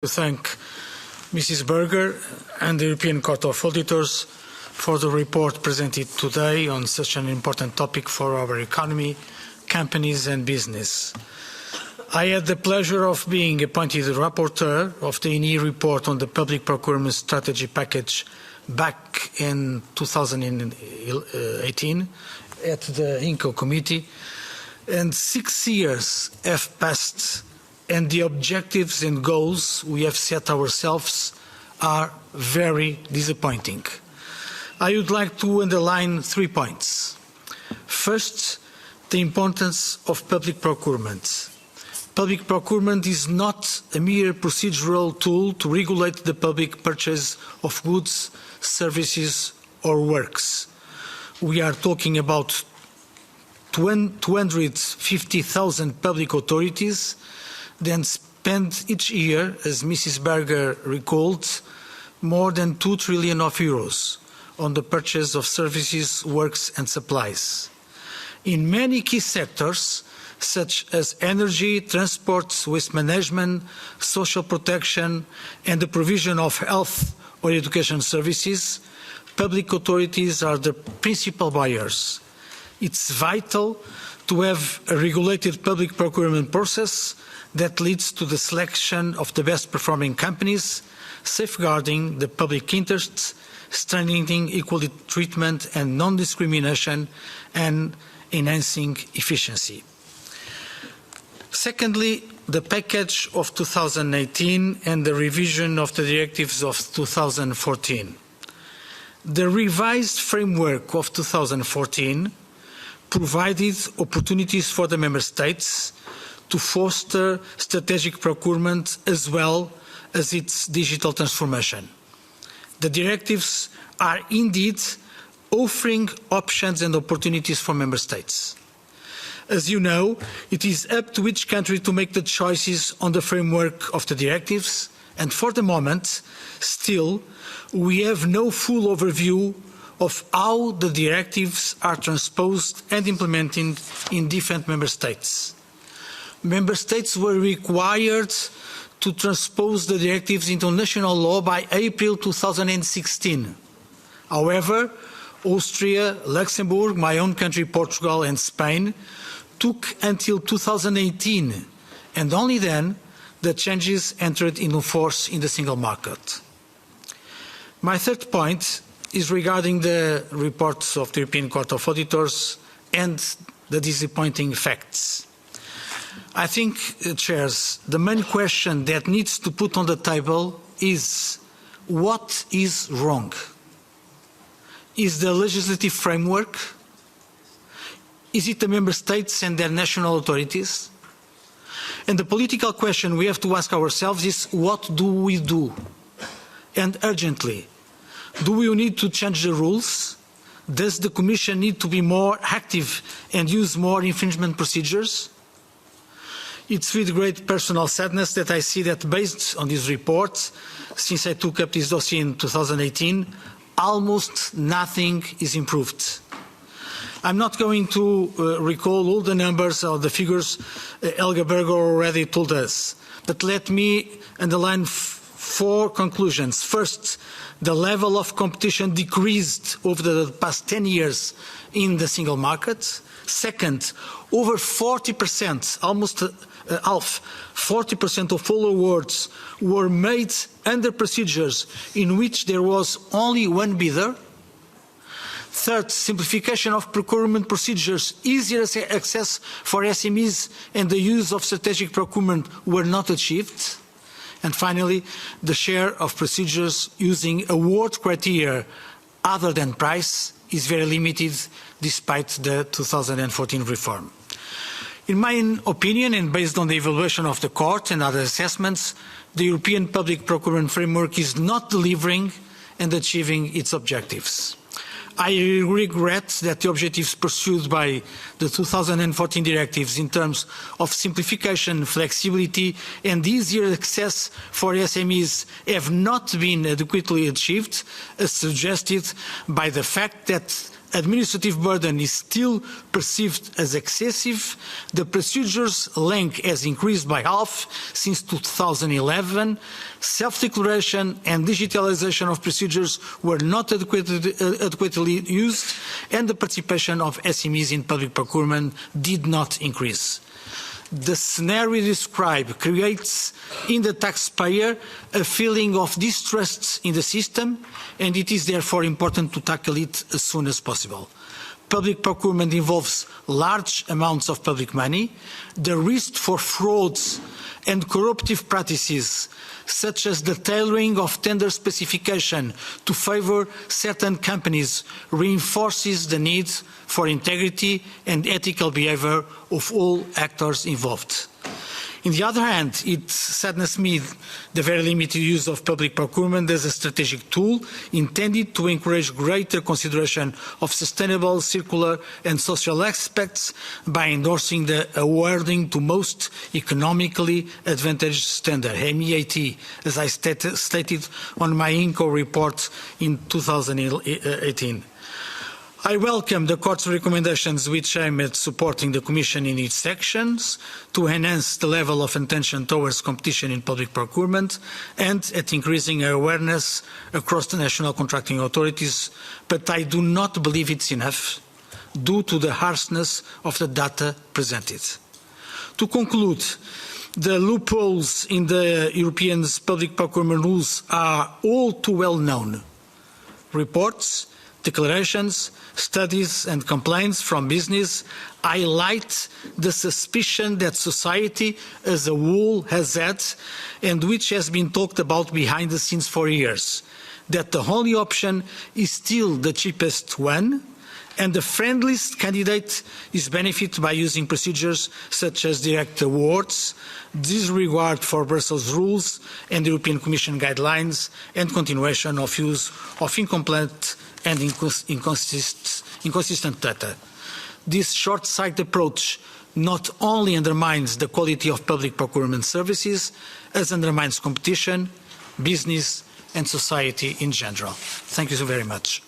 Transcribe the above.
To thank Mrs. Berger and the European Court of Auditors for the report presented today on such an important topic for our economy, companies and business. I had the pleasure of being appointed the rapporteur of the INE report on the public procurement strategy package back in 2018 at the INCO committee, and 6 years have passed and the objectives and goals we have set ourselves are very disappointing. I would like to underline 3 points. First, the importance of public procurement. Public procurement is not a mere procedural tool to regulate the public purchase of goods, services or works. We are talking about 250,000 public authorities then spend each year, as Mrs. Berger recalled, more than 2 trillion euros on the purchase of services, works and supplies. In many key sectors, such as energy, transport, waste management, social protection and the provision of health or education services, public authorities are the principal buyers. It's vital to have a regulated public procurement process that leads to the selection of the best performing companies, safeguarding the public interests, strengthening equal treatment and non-discrimination, and enhancing efficiency. Secondly, the package of 2018 and the revision of the directives of 2014. The revised framework of 2014 provided opportunities for the Member States to foster strategic procurement as well as its digital transformation. The directives are indeed offering options and opportunities for Member States. As you know, it is up to each country to make the choices on the framework of the directives, and for the moment, still, we have no full overview of how the directives are transposed and implemented in different Member States. Member States were required to transpose the directives into national law by April 2016. However, Austria, Luxembourg, my own country, Portugal and Spain took until 2018, and only then the changes entered into force in the single market. My third point is regarding the reports of the European Court of Auditors and the disappointing facts. I think, Chairs, the main question that needs to put on the table is what is wrong? Is the legislative framework? Is it the Member States and their national authorities? And the political question we have to ask ourselves is what do we do? And urgently. Do we need to change the rules? Does the Commission need to be more active and use more infringement procedures? It's with great personal sadness that I see that based on this report, since I took up this dossier in 2018, almost nothing is improved. I'm not going to recall all the numbers or the figures Helga Berger already told us, but let me underline 4 conclusions. First, the level of competition decreased over the past 10 years in the single market. Second, over 40%, almost half, 40% of all awards were made under procedures in which there was only one bidder. Third, simplification of procurement procedures, easier access for SMEs and the use of strategic procurement were not achieved. And finally, the share of procedures using award criteria other than price is very limited despite the 2014 reform. In my opinion, and based on the evaluation of the Court and other assessments, the European Public Procurement Framework is not delivering and achieving its objectives. I regret that the objectives pursued by the 2014 directives in terms of simplification, flexibility and easier access for SMEs have not been adequately achieved, as suggested by the fact that administrative burden is still perceived as excessive. The procedures length has increased by half since 2011. Self-declaration and digitalization of procedures were not adequately used, and the participation of SMEs in public procurement did not increase. The scenario described creates in the taxpayer a feeling of distrust in the system, and it is therefore important to tackle it as soon as possible. Public procurement involves large amounts of public money. The risk for frauds and corruptive practices, such as the tailoring of tender specification to favour certain companies, reinforces the need for integrity and ethical behaviour of all actors involved. On the other hand, it saddens me the very limited use of public procurement as a strategic tool intended to encourage greater consideration of sustainable, circular and social aspects by endorsing the awarding to most economically advantaged tender, MEAT, as I stated on my INCO report in 2018. I welcome the Court's recommendations which aim at supporting the Commission in its actions to enhance the level of attention towards competition in public procurement and at increasing awareness across the national contracting authorities, but I do not believe it's enough due to the harshness of the data presented. To conclude, the loopholes in the European public procurement rules are all too well known. Reports, declarations, studies and complaints from business highlight the suspicion that society as a whole has had and which has been talked about behind the scenes for years, that the only option is still the cheapest one and the friendliest candidate is benefited by using procedures such as direct awards, disregard for Brussels rules and European Commission guidelines, and continuation of use of incomplete and inconsistent data. This short-sighted approach not only undermines the quality of public procurement services, as undermines competition, business and society in general. Thank you so very much.